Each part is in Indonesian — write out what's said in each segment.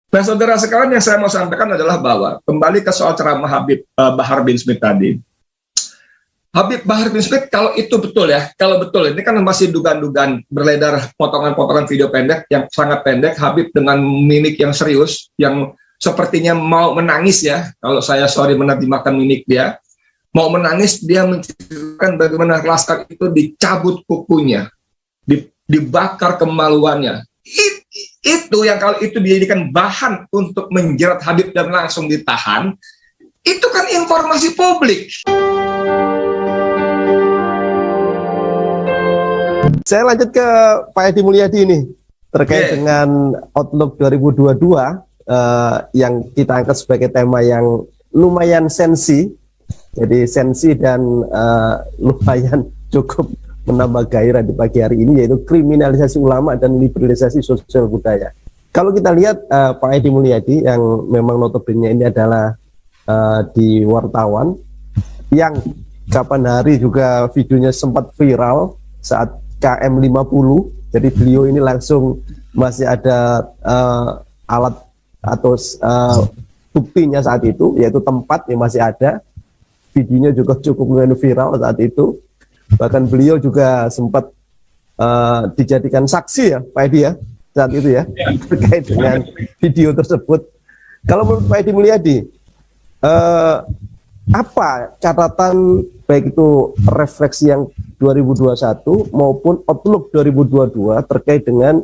Nah, saudara sekalian, yang saya mau sampaikan adalah bahwa kembali ke soal ceramah Habib Bahar bin Smith tadi. Habib Bahar bin Smith, kalau itu betul ya, kalau betul, ini kan masih dugaan-dugaan beredar potongan-potongan video pendek yang sangat pendek, Habib dengan mimik yang serius, yang sepertinya mau menangis ya, kalau saya menerjemahkan mimik dia, mau menangis, dia menceritakan bagaimana Laskar itu dicabut kukunya, dibakar kemaluannya. Itu yang kalau itu dijadikan bahan untuk menjerat Habib dan langsung ditahan, itu kan informasi publik. Saya lanjut ke Pak Edi Mulyadi ini terkait dengan Outlook 2022 yang kita angkat sebagai tema yang lumayan sensi, jadi sensi dan lumayan cukup menambah gairah di pagi hari ini, yaitu kriminalisasi ulama dan liberalisasi sosial budaya. Kalau kita lihat Pak Edi Mulyadi yang memang notabene ini adalah di wartawan yang kapan hari juga videonya sempat viral saat KM50, jadi beliau ini langsung masih ada alat atau buktinya saat itu, yaitu tempat yang masih ada, videonya juga cukup viral saat itu. Bahkan beliau juga sempat dijadikan saksi ya Pak Edi ya saat itu ya, terkait dengan video tersebut. Kalau menurut Pak Edi Mulyadi, apa catatan baik itu refleksi yang 2021 maupun Outlook 2022 terkait dengan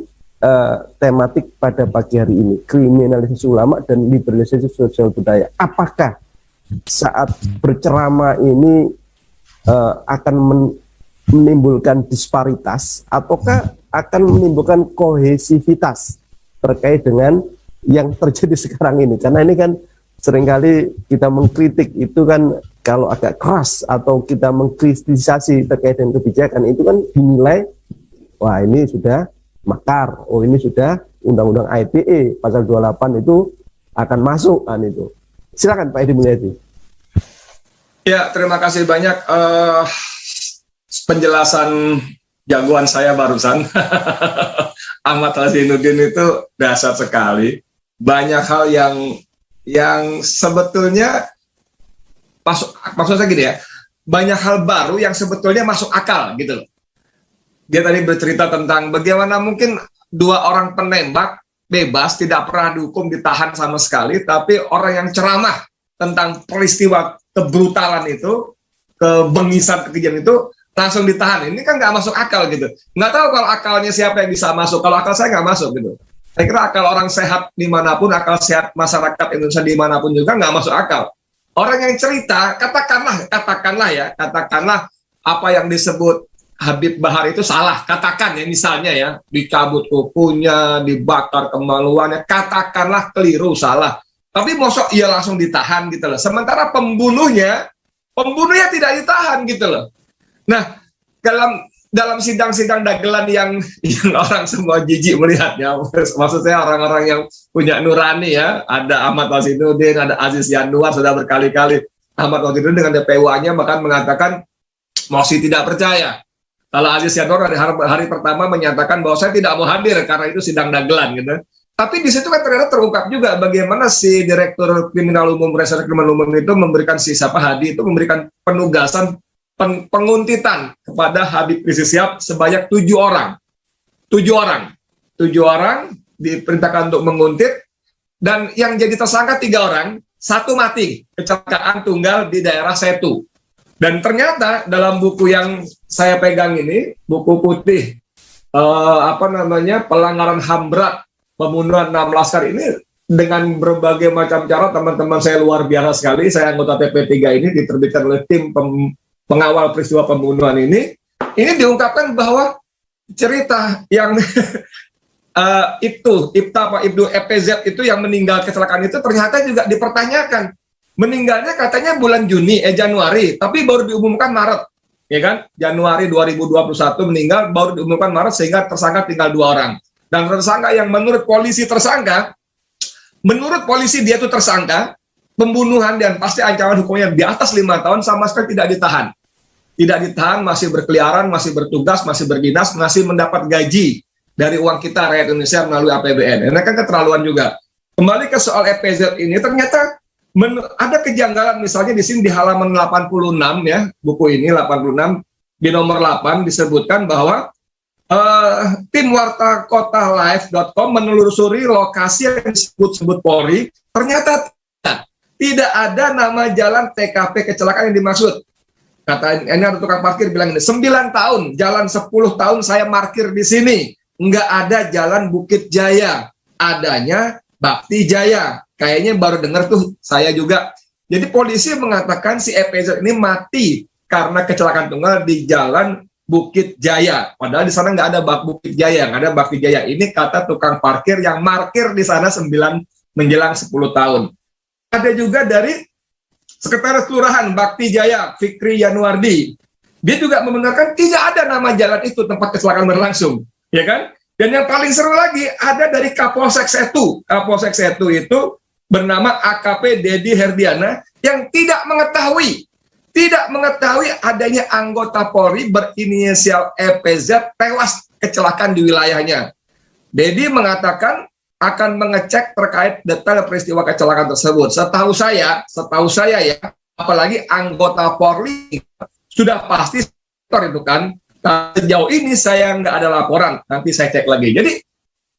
tematik pada pagi hari ini, kriminalisasi ulama dan liberalisasi sosial budaya? Apakah saat berceramah ini akan menimbulkan disparitas ataukah akan menimbulkan kohesivitas terkait dengan yang terjadi sekarang ini? Karena ini kan seringkali kita mengkritik itu kan kalau agak keras atau kita mengkritisasi terkait dengan kebijakan itu kan dinilai, wah ini sudah makar, oh ini sudah undang-undang ITE pasal 28 itu akan masuk kan itu. Silakan Pak Edi Mulyadi. Ya, terima kasih banyak penjelasan jagoan saya barusan. Ahmad Hazinuddin itu dahsyat sekali. Banyak hal yang sebetulnya maksud saya gini ya, banyak hal baru yang sebetulnya masuk akal gitu loh. Dia tadi bercerita tentang bagaimana mungkin dua orang penembak bebas, tidak pernah dihukum, ditahan sama sekali, tapi orang yang ceramah tentang peristiwa kebrutalan itu, kebengisan, kekejian itu, langsung ditahan. Ini kan nggak masuk akal gitu. Nggak tahu kalau akalnya siapa yang bisa masuk. Kalau akal saya nggak masuk gitu. Saya kira akal orang sehat dimanapun, akal sehat masyarakat Indonesia dimanapun juga nggak masuk akal. Orang yang cerita, katakanlah apa yang disebut Habib Bahar itu salah, katakan ya, misalnya ya, dicabut kukunya, dibakar kemaluannya, katakanlah keliru, salah. Tapi mosok ia langsung ditahan gitu loh. Sementara pembunuhnya tidak ditahan gitu loh. Nah, dalam sidang-sidang dagelan yang orang semua jijik melihatnya, maksud saya orang-orang yang punya nurani ya, ada Ahmad Hazinuddin, ada Aziz Yanuar, sudah berkali-kali Ahmad Hazinuddin dengan DPWA-nya bahkan mengatakan mosi tidak percaya. Kalau Aziz Yanuar hari pertama menyatakan bahwa saya tidak mau hadir karena itu sidang dagelan gitu. Tapi di situ kan ternyata terungkap juga bagaimana si Direktur Kriminal Umum Reserse Kriminal Umum itu memberikan si Hadi itu memberikan penugasan penguntitan kepada Habib Rizik Syihab sebanyak 7 orang. 7 orang diperintahkan untuk menguntit, dan yang jadi tersangka 3 orang, 1 mati kecelakaan tunggal di daerah Setu. Dan ternyata dalam buku yang saya pegang ini, buku putih pelanggaran HAM berat pembunuhan 6 laskar ini, dengan berbagai macam cara teman-teman saya luar biasa sekali, saya anggota TP3 ini diterbitkan oleh tim pengawal peristiwa pembunuhan ini diungkapkan bahwa cerita yang Ibnu EPZ itu yang meninggal kecelakaan itu ternyata juga dipertanyakan. Meninggalnya katanya bulan Januari, tapi baru diumumkan Maret, ya kan? Januari 2021 meninggal, baru diumumkan Maret, sehingga tersangka tinggal 2 orang. Dan tersangka yang menurut polisi dia itu tersangka pembunuhan dan pasti ancaman hukumnya di atas 5 tahun, sama sekali tidak ditahan. Tidak ditahan, masih berkeliaran, masih bertugas, masih berdinas, masih mendapat gaji dari uang kita rakyat Indonesia melalui APBN. Ini kan keterlaluan juga. Kembali ke soal EPZ ini, ternyata ada kejanggalan, misalnya di sini di halaman 86 ya, buku ini 86 di nomor 8 disebutkan bahwa tim warta kota live.com menelusuri lokasi yang disebut-sebut Polri, ternyata tidak ada nama jalan TKP kecelakaan yang dimaksud. Kata ini ada tukang parkir bilang ini, 9 tahun, jalan 10 tahun saya parkir di sini, nggak ada jalan Bukit Jaya, adanya Bakti Jaya. Kayaknya baru dengar tuh saya juga. Jadi polisi mengatakan si EPZ ini mati karena kecelakaan tunggal di jalan Bukit Jaya. Padahal di sana nggak ada Bukit Jaya, nggak ada Bakti Jaya. Ini kata tukang parkir yang parkir di sana 9 menjelang 10 tahun. Ada juga dari Sekretaris Kelurahan Bakti Jaya, Fikri Yanuardi. Dia juga membenarkan tidak ada nama jalan itu tempat kecelakaan berlangsung, ya kan? Dan yang paling seru lagi ada dari Kapolsek Setu. Kapolsek Setu itu bernama AKP Dedi Herdiana yang tidak mengetahui adanya anggota Polri berinisial EPZ tewas kecelakaan di wilayahnya. Dedi mengatakan akan mengecek terkait detail peristiwa kecelakaan tersebut. Setahu saya ya, apalagi anggota Polri sudah pasti itu kan. Sejauh ini saya nggak ada laporan, nanti saya cek lagi. Jadi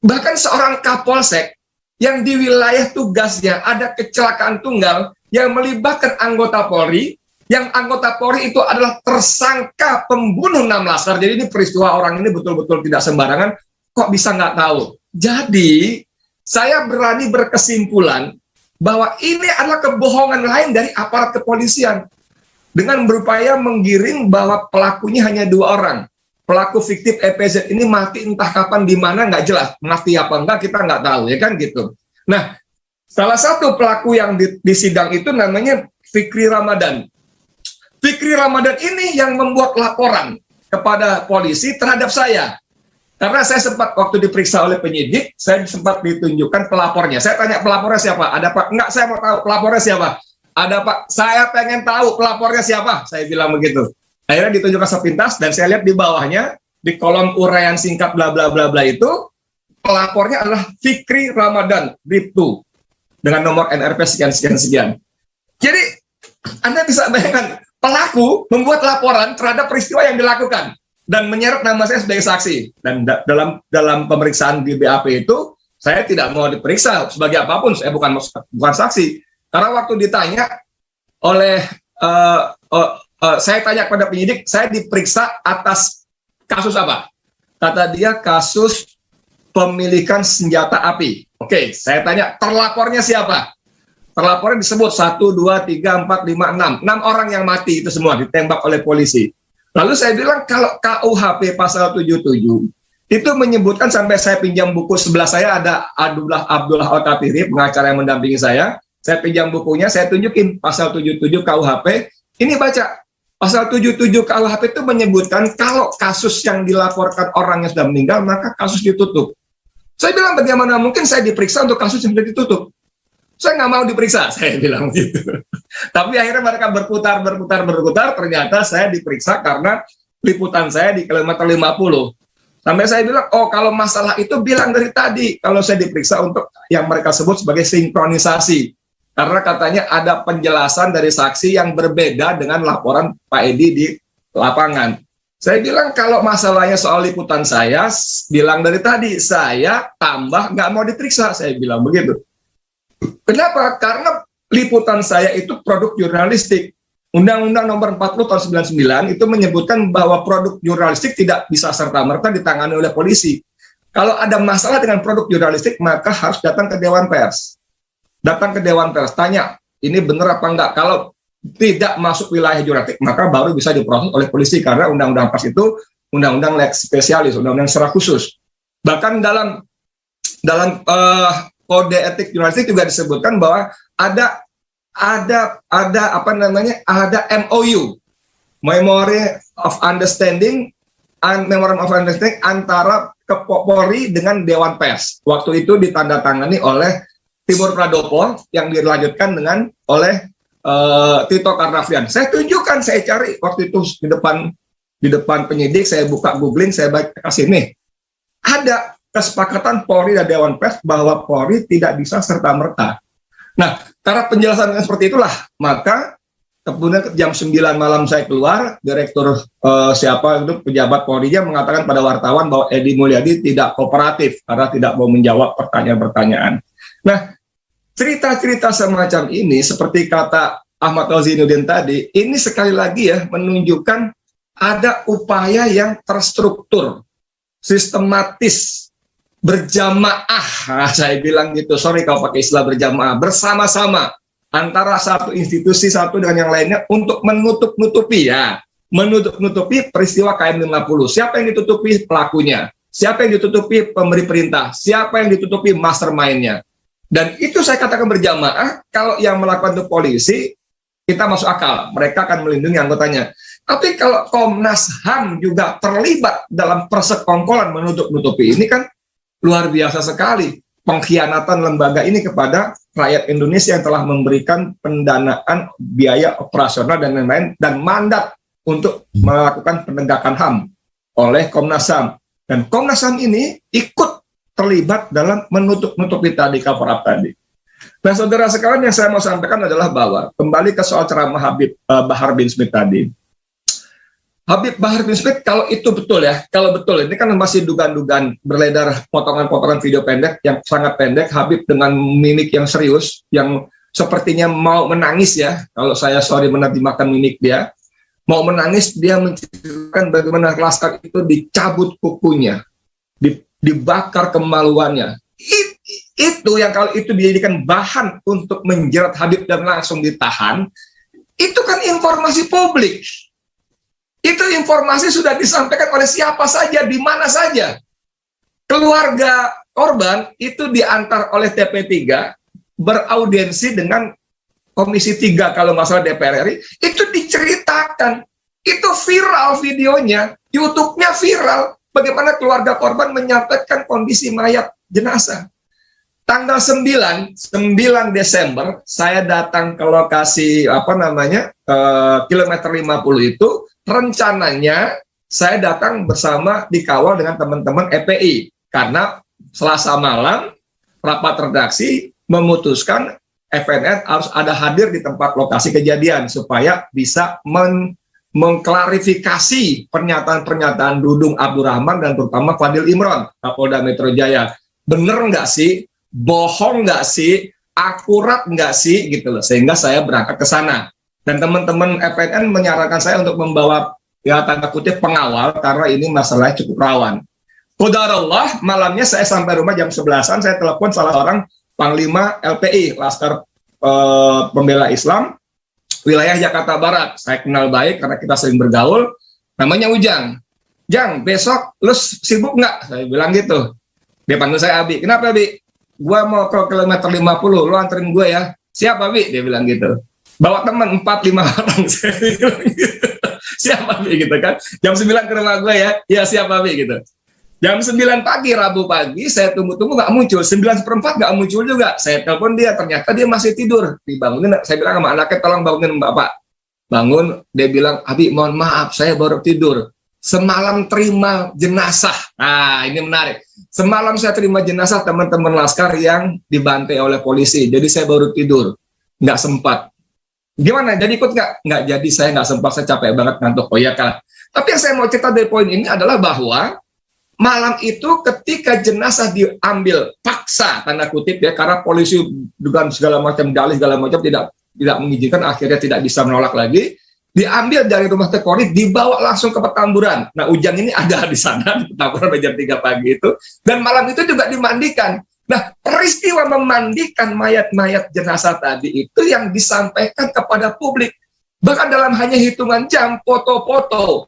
bahkan seorang Kapolsek yang di wilayah tugasnya ada kecelakaan tunggal yang melibatkan anggota Polri, yang anggota Polri itu adalah tersangka pembunuh 6 laskar. Jadi ini peristiwa orang ini betul-betul tidak sembarangan, kok bisa nggak tahu. Jadi saya berani berkesimpulan bahwa ini adalah kebohongan lain dari aparat kepolisian. Dengan berupaya menggiring bahwa pelakunya hanya 2 orang. Pelaku fiktif EPZ ini mati entah kapan, di mana, nggak jelas. Mati apa enggak, kita nggak tahu, ya kan gitu. Nah, salah satu pelaku yang di sidang itu namanya Fikri Ramadan. Fikri Ramadan ini yang membuat laporan kepada polisi terhadap saya. Karena saya sempat waktu diperiksa oleh penyidik, saya sempat ditunjukkan pelapornya. Saya tanya pelapornya siapa? Ada Pak? Enggak, saya mau tahu pelapornya siapa? Ada Pak, saya pengen tahu pelapornya siapa, saya bilang begitu. Akhirnya ditunjukkan sepintas dan saya lihat di bawahnya, di kolom uraian singkat bla bla bla bla itu, pelapornya adalah Fikri Ramadan, Bribtu, dengan nomor NRP sekian-sekian-sekian. Jadi, Anda bisa bayangkan, pelaku membuat laporan terhadap peristiwa yang dilakukan, dan menyeret nama saya sebagai saksi. Dan dalam pemeriksaan di BAP itu, saya tidak mau diperiksa sebagai apapun, saya bukan saksi. Karena waktu ditanya oleh saya tanya kepada penyidik, saya diperiksa atas kasus apa? Kata dia kasus pemilikan senjata api. Oke, saya tanya terlapornya siapa? Terlapornya disebut 1, 2, 3, 4, 5, 6. 6 orang yang mati itu semua ditembak oleh polisi. Lalu saya bilang kalau KUHP pasal 77 itu menyebutkan, sampai saya pinjam buku sebelah saya ada Abdullah Al-Katiri, pengacara yang mendampingi saya. Saya pinjam bukunya, saya tunjukin pasal 77 KUHP. Ini baca, pasal 77 KUHP itu menyebutkan kalau kasus yang dilaporkan orang yang sudah meninggal, maka kasus ditutup. Saya bilang bagaimana mungkin saya diperiksa untuk kasus yang sudah ditutup. Saya nggak mau diperiksa, saya bilang gitu. Tapi akhirnya mereka berputar, ternyata saya diperiksa karena liputan saya di kilometer 50. Sampai saya bilang, oh kalau masalah itu bilang dari tadi, kalau saya diperiksa untuk yang mereka sebut sebagai sinkronisasi. Karena katanya ada penjelasan dari saksi yang berbeda dengan laporan Pak Edi di lapangan. Saya bilang kalau masalahnya soal liputan saya, bilang dari tadi, saya tambah nggak mau diperiksa, saya bilang begitu. Kenapa? Karena liputan saya itu produk jurnalistik. Undang-Undang nomor 40 tahun 99 itu menyebutkan bahwa produk jurnalistik tidak bisa serta-merta ditangani oleh polisi. Kalau ada masalah dengan produk jurnalistik, maka harus datang ke Dewan Pers. Datang ke Dewan Pers, tanya, ini benar apa enggak? Kalau tidak masuk wilayah jurnalistik, maka baru bisa diproses oleh polisi, karena undang-undang pers itu undang-undang lex spesialis, undang-undang secara khusus. Bahkan dalam kode etik jurnalistik juga disebutkan bahwa ada MOU, Memorandum of Understanding, antara Polri dengan Dewan Pers. Waktu itu ditandatangani oleh Timur Pradopo yang dilanjutkan dengan oleh Tito Karnavian. Saya tunjukkan, saya cari waktu itu di depan penyidik, saya buka googling, saya baca kasih nih. Ada kesepakatan Polri dan Dewan Pers bahwa Polri tidak bisa serta-merta. Nah, karena penjelasan seperti itulah, maka kemudian jam 9 malam saya keluar, direktur siapa itu pejabat Polri-nya mengatakan pada wartawan bahwa Edi Mulyadi tidak kooperatif karena tidak mau menjawab pertanyaan-pertanyaan. Nah, cerita-cerita semacam ini seperti kata Ahmad Zainuddin tadi, ini sekali lagi ya menunjukkan ada upaya yang terstruktur, sistematis, berjamaah, saya bilang gitu, sorry kalau pakai istilah berjamaah, bersama-sama antara satu institusi satu dengan yang lainnya untuk menutup-nutupi peristiwa KM50. Siapa yang ditutupi? Pelakunya. Siapa yang ditutupi? Pemberi perintah. Siapa yang ditutupi? Mastermind-nya. Dan itu saya katakan berjamaah, kalau yang melakukan itu polisi, kita masuk akal, mereka akan melindungi anggotanya. Tapi kalau Komnas HAM juga terlibat dalam persekongkolan menutup-nutupi, ini kan luar biasa sekali pengkhianatan lembaga ini kepada rakyat Indonesia yang telah memberikan pendanaan biaya operasional dan lain-lain dan mandat untuk melakukan penegakan HAM oleh Komnas HAM. Dan Komnas HAM ini ikut terlibat dalam menutup-nutupi tadi cover up tadi. Nah, saudara sekalian, yang saya mau sampaikan adalah bahwa kembali ke soal ceramah Habib Bahar bin Smith tadi. Habib Bahar bin Smith, kalau itu betul ya, kalau betul, ini kan masih dugaan-dugaan beredar potongan-potongan video pendek yang sangat pendek, Habib dengan mimik yang serius, yang sepertinya mau menangis ya, kalau saya sorry menerjemahkan mimik dia, mau menangis, dia menceritakan bagaimana Laskar itu dicabut kukunya, dibakar kemaluannya. Itu yang kalau itu dijadikan bahan untuk menjerat Habib dan langsung ditahan, itu kan informasi publik. Itu informasi sudah disampaikan oleh siapa saja, di mana saja. Keluarga korban itu diantar oleh TP3, beraudiensi dengan Komisi 3 kalau nggak salah DPR RI, itu diceritakan. Itu viral videonya, YouTube-nya viral. Bagaimana keluarga korban menyampaikan kondisi mayat jenazah. Tanggal 9 Desember, saya datang ke lokasi, kilometer 50 itu, rencananya saya datang bersama dikawal dengan teman-teman EPI karena Selasa malam rapat redaksi memutuskan FNN harus ada hadir di tempat lokasi kejadian supaya bisa mengklarifikasi pernyataan-pernyataan Dudung Abdurrahman dan terutama Fadil Imron, Kapolda Metro Jaya. Bener nggak sih? Bohong nggak sih? Akurat nggak sih? Gitu loh. Sehingga saya berangkat ke sana. Dan teman-teman FNN menyarankan saya untuk membawa ya tanda kutip pengawal karena ini masalahnya cukup rawan. Qadarullah, malamnya saya sampai rumah jam 11-an, saya telepon salah seorang Panglima LPI, Laskar Pembela Islam, wilayah Jakarta Barat. Saya kenal baik karena kita sering bergaul, namanya Ujang. Jang, besok lu sibuk nggak? Saya bilang gitu. Dia panggil saya Abi. Kenapa Abi? Gua mau ke kilometer 50, lu anterin gue ya. Siapa Abi? Dia bilang gitu. Bawa teman 4-5 orang. Siapa Bi gitu kan, jam 9 ke rumah gue ya siapa Bi gitu. Jam 9 pagi Rabu pagi saya tunggu-tunggu nggak muncul, 9:04 nggak muncul juga. Saya telepon dia, ternyata dia masih tidur. Dibangunin, saya bilang sama anaknya, tolong bangunin Bapak. Bangun, dia bilang, Abi mohon maaf saya baru tidur, semalam terima jenazah. Nah ini menarik, semalam saya terima jenazah teman-teman Laskar yang dibantai oleh polisi, jadi saya baru tidur, nggak sempat. Gimana? Jadi ikut nggak? Nggak jadi, saya nggak sempat, saya capek banget ngantuk. Oh ya kan. Tapi yang saya mau cerita dari poin ini adalah bahwa malam itu ketika jenazah diambil paksa, tanda kutip ya, karena polisi dengan segala macam dalih segala macam tidak mengizinkan, akhirnya tidak bisa menolak lagi, diambil dari rumah Tekori, dibawa langsung ke Petamburan. Nah Ujang ini ada di sana di Petamburan jam 3 pagi itu, dan malam itu juga dimandikan. Nah, peristiwa memandikan mayat-mayat jenazah tadi itu yang disampaikan kepada publik. Bahkan dalam hanya hitungan jam, foto-foto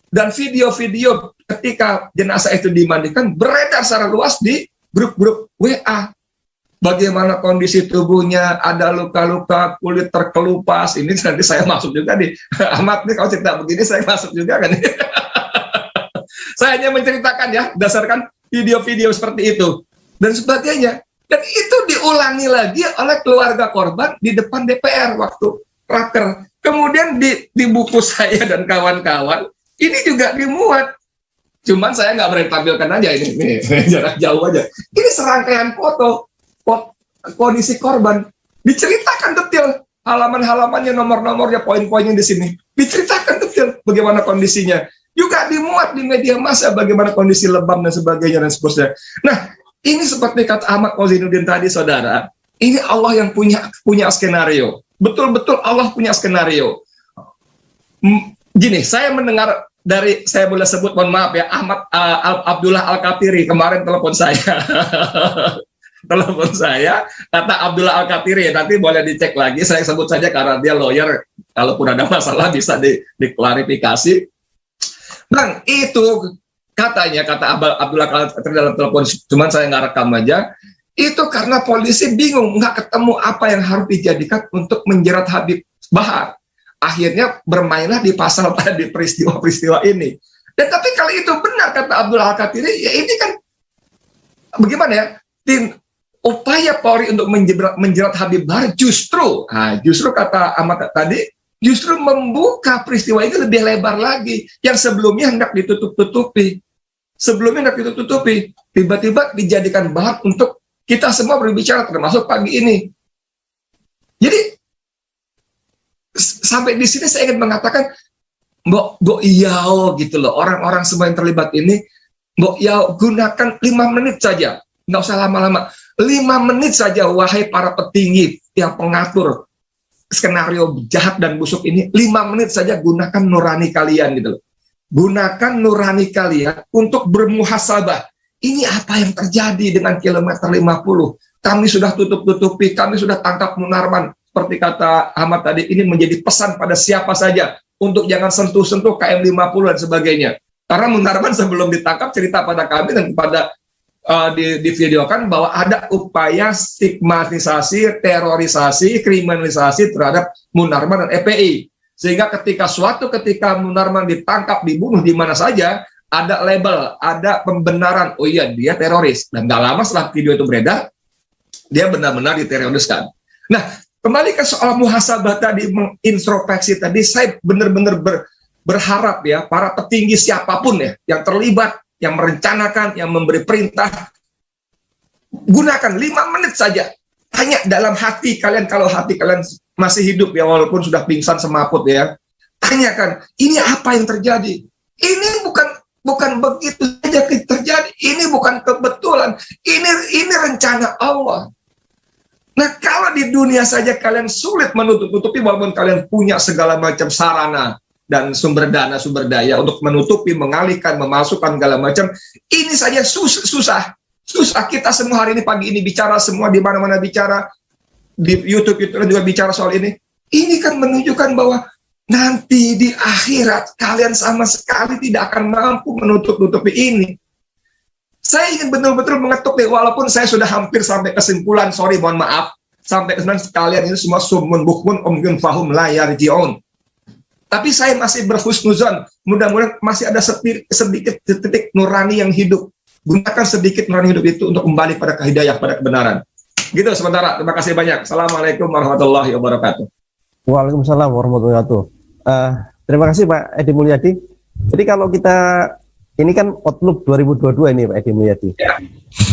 dan video-video ketika jenazah itu dimandikan beredar secara luas di grup-grup WA. Bagaimana kondisi tubuhnya, ada luka-luka, kulit terkelupas. Ini nanti saya masuk juga nih. Ahmad nih kalau cerita begini saya masuk juga kan. Saya hanya menceritakan ya, berdasarkan video-video seperti itu dan sebagainya. Dan itu diulangi lagi oleh keluarga korban di depan DPR waktu raker. Kemudian di buku saya dan kawan-kawan, ini juga dimuat. Cuman saya nggak berani tampilkan aja ini jarak jauh aja. Ini serangkaian foto kondisi korban, diceritakan detail halaman-halamannya, nomor-nomornya, poin-poinnya di sini, diceritakan detail bagaimana kondisinya. Juga dimuat di media massa bagaimana kondisi lebam dan sebagainya dan seterusnya. Nah, ini seperti kata Ahmad Kozinuddin tadi, saudara, ini Allah yang punya skenario. Betul-betul Allah punya skenario. Gini, saya mendengar dari, saya boleh sebut, mohon maaf ya, Abdullah Al-Katiri kemarin telepon saya. Telepon saya, kata Abdullah Al-Katiri, nanti boleh dicek lagi, saya sebut saja karena dia lawyer, kalaupun ada masalah bisa diklarifikasi. Bang, itu katanya, kata Abdullah Al-Katiri dalam telepon, cuman saya nggak rekam aja, itu karena polisi bingung, nggak ketemu apa yang harus dijadikan untuk menjerat Habib Bahar. Akhirnya bermainlah di pasal tadi, peristiwa-peristiwa ini. Dan tapi kalau itu benar, kata Abdullah Al-Katiri, ya ini kan, bagaimana ya, upaya Polri untuk menjerat Habib Bahar justru kata Ahmad tadi, justru membuka peristiwa ini lebih lebar lagi, yang sebelumnya hendak ditutup-tutupi. Tiba-tiba dijadikan bahan untuk kita semua berbicara, termasuk pagi ini. Jadi, sampai di sini saya ingin mengatakan, Mbok Iyao gitu loh, orang-orang semua yang terlibat ini, Mbok Iyao gunakan 5 menit saja, nggak usah lama-lama, 5 menit saja, wahai para petinggi yang pengatur skenario jahat dan busuk ini, 5 menit saja gunakan nurani kalian gitu loh. Gunakan nurani kalian untuk bermuhasabah. Ini apa yang terjadi dengan kilometer 50? Kami sudah tutup-tutupi, kami sudah tangkap Munarman. Seperti kata Ahmad tadi, ini menjadi pesan pada siapa saja untuk jangan sentuh-sentuh KM 50 dan sebagainya. Karena Munarman sebelum ditangkap cerita pada kami dan kepada divideokan bahwa ada upaya stigmatisasi, terorisasi, kriminalisasi terhadap Munarman dan EPI. Sehingga ketika Munarman ditangkap, dibunuh di mana saja, ada label, ada pembenaran, oh iya dia teroris. Dan gak lama setelah video itu beredar, dia benar-benar diteroriskan. Nah, kembali ke soal muhasabah tadi, mengintrospeksi tadi, saya benar-benar berharap ya, para petinggi siapapun ya, yang terlibat, yang merencanakan, yang memberi perintah, gunakan 5 menit saja. Tanya dalam hati kalian, kalau hati kalian masih hidup ya, walaupun sudah pingsan semaput ya, tanyakan, ini apa yang terjadi? Ini bukan begitu saja terjadi, ini bukan kebetulan, ini rencana Allah. Nah, kalau di dunia saja kalian sulit menutup-tutupi, walaupun kalian punya segala macam sarana dan sumber daya untuk menutupi, mengalihkan, memasukkan segala macam, ini saja susah. Kita semua hari ini, pagi ini bicara, semua di mana-mana bicara, di YouTube itu juga bicara soal ini. Ini kan menunjukkan bahwa nanti di akhirat kalian sama sekali tidak akan mampu menutup-tutupi ini. Saya ingin betul-betul mengetuk nih, walaupun saya sudah hampir sampai kesimpulan, mohon maaf, sampai kesimpulan sekalian ini semua summun bukmun umyun fahum la yarji'un. Tapi saya masih berhusnuzon, mudah-mudahan masih ada sedikit titik nurani yang hidup. Gunakan sedikit nurani hidup itu untuk kembali pada hidayah, pada kebenaran. Gitu sementara, terima kasih banyak. Assalamualaikum warahmatullahi wabarakatuh. Waalaikumsalam warahmatullahi wabarakatuh. Terima kasih Pak Edi Mulyadi. Jadi kalau kita, ini kan Outlook 2022 ini Pak Edi Mulyadi. Ya.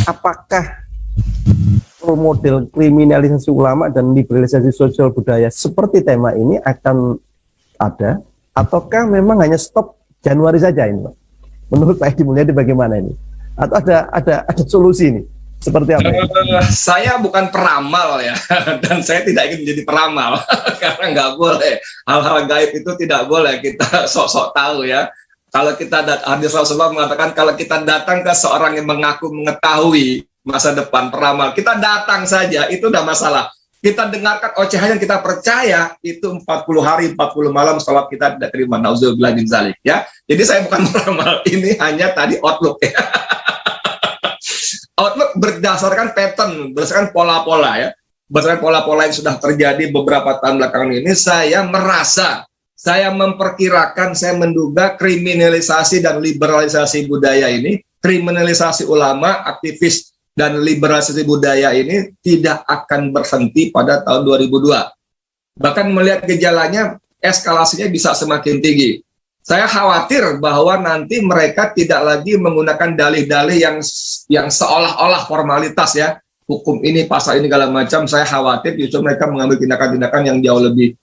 Apakah model kriminalisasi ulama dan liberalisasi sosial budaya seperti tema ini akan ada, ataukah memang hanya stop Januari saja ini Pak? Menurut Pak Edi Mulyadi bagaimana ini? Atau ada solusi ini? Seperti apa? Saya bukan peramal ya, dan saya tidak ingin menjadi peramal karena nggak boleh, hal-hal gaib itu tidak boleh kita sok-sok tahu ya. Kalau kita hadis Rasulullah mengatakan, kalau kita datang ke seorang yang mengaku mengetahui masa depan, peramal, kita datang saja, itu udah masalah. Kita dengarkan ocehan yang kita percaya, itu 40 hari, 40 malam sholat kita tidak terima. Nauzubillah min dzalik ya. Jadi saya bukan peramal, ini hanya tadi outlook ya. Outlook berdasarkan pattern, berdasarkan pola-pola ya. Berdasarkan pola-pola yang sudah terjadi beberapa tahun belakangan ini, saya merasa, saya memperkirakan, saya menduga kriminalisasi dan liberalisasi budaya ini, kriminalisasi ulama, aktivis, dan liberalisasi budaya ini tidak akan berhenti pada tahun 2002. Bahkan melihat gejalanya, eskalasinya bisa semakin tinggi. Saya khawatir bahwa nanti mereka tidak lagi menggunakan dalih-dalih yang seolah-olah formalitas ya, hukum ini, pasal ini, segala macam. Saya khawatir justru mereka mengambil tindakan-tindakan yang jauh lebih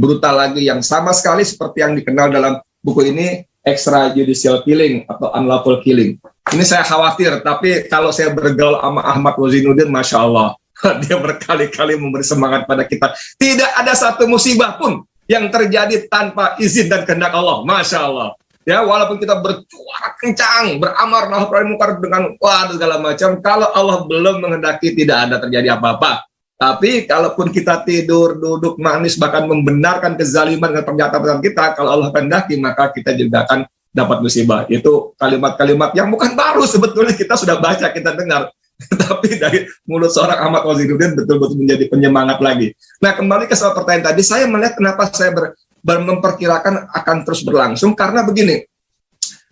brutal lagi, yang sama sekali seperti yang dikenal dalam buku ini, extrajudicial killing atau unlawful killing. Ini saya khawatir, tapi kalau saya bergaul sama Ahmad Wazinuddin, Masya Allah, dia berkali-kali memberi semangat pada kita. Tidak ada satu musibah pun yang terjadi tanpa izin dan kehendak Allah, Masya Allah. Ya, walaupun kita berjuang kencang, beramar nahi munkar dengan segala macam, kalau Allah belum menghendaki tidak ada terjadi apa-apa. Tapi kalaupun kita tidur, duduk manis, bahkan membenarkan kezaliman dan pernyataan kita, kalau Allah kehendaki maka kita juga akan dapat musibah. Itu kalimat-kalimat yang bukan baru, sebetulnya kita sudah baca, kita dengar. Tapi dari mulut seorang Ahmad Wazinuddin betul-betul menjadi penyemangat lagi. Nah, kembali ke soal pertanyaan tadi, saya melihat kenapa saya memperkirakan akan terus berlangsung, karena begini,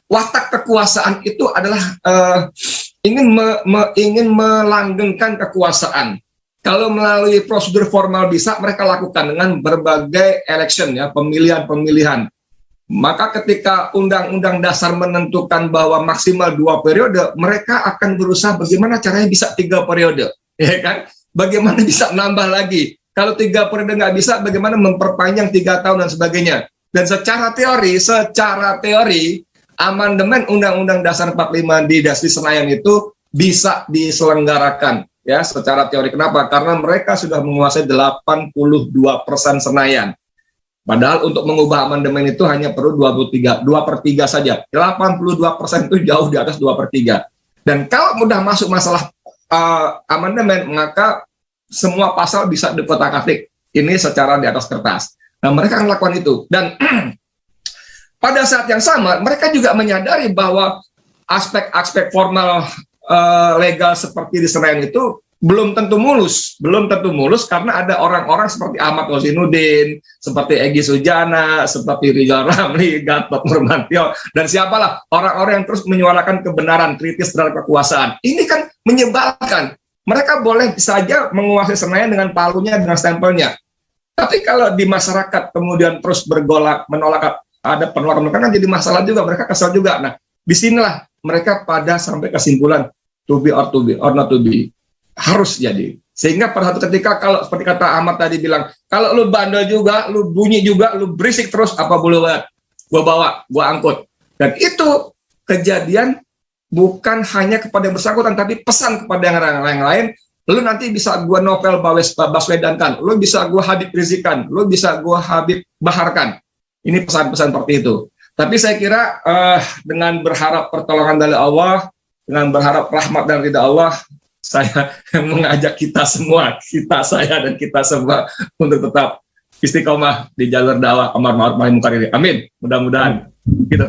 watak kekuasaan itu adalah ingin melanggengkan kekuasaan. Kalau melalui prosedur formal bisa, mereka lakukan dengan berbagai election ya, pemilihan-pemilihan. Maka ketika Undang-Undang Dasar menentukan bahwa maksimal 2 periode, mereka akan berusaha bagaimana caranya bisa 3 periode, ya kan? Bagaimana bisa menambah lagi? Kalau 3 periode nggak bisa, bagaimana memperpanjang 3 tahun dan sebagainya? Dan secara teori, amandemen Undang-Undang Dasar 45 di Senayan itu bisa diselenggarakan, ya, secara teori. Kenapa? Karena mereka sudah menguasai 82% Senayan. Padahal untuk mengubah amandemen itu hanya perlu 2/3 saja. 82% itu jauh di atas 2/3. Dan kalau mudah masuk masalah amandemen, maka semua pasal bisa dikotak-atik. Ini secara di atas kertas. Nah, mereka akan lakukan itu. Dan pada saat yang sama, mereka juga menyadari bahwa aspek-aspek formal legal seperti di Senayan itu belum tentu mulus karena ada orang-orang seperti Ahmad Wazinuddin, seperti Egy Sujana, seperti Rizal Ramli, Gatot Nurmantio, dan siapalah orang-orang yang terus menyuarakan kebenaran kritis terhadap kekuasaan. Ini kan menyebalkan. Mereka boleh saja menguasai Senayan dengan palunya, dengan stempelnya. Tapi kalau di masyarakat kemudian terus bergolak, menolak, ada penolakan kan jadi masalah juga, mereka kesal juga. Nah, disinilah mereka pada sampai kesimpulan to be or not to be. Harus jadi. Sehingga pada satu ketika, kalau seperti kata Ahmad tadi bilang, kalau lu bandel juga, lu bunyi juga, lu berisik terus, apa boleh buat? Gua bawa, gua angkut. Dan itu kejadian bukan hanya kepada yang bersangkutan, tapi pesan kepada yang lain. Lu nanti bisa gua Novel Baswedan kan, lu bisa gua Habib Rizik kan, lu bisa gua Habib Bahar kan. Ini pesan-pesan seperti itu. Tapi saya kira dengan berharap pertolongan dari Allah, dengan berharap rahmat dan ridha Allah, saya mengajak kita semua, saya dan kita semua untuk tetap istiqomah di jalur dakwah amar ma'ruf nahi munkar ini. Amin. Mudah-mudahan gitu.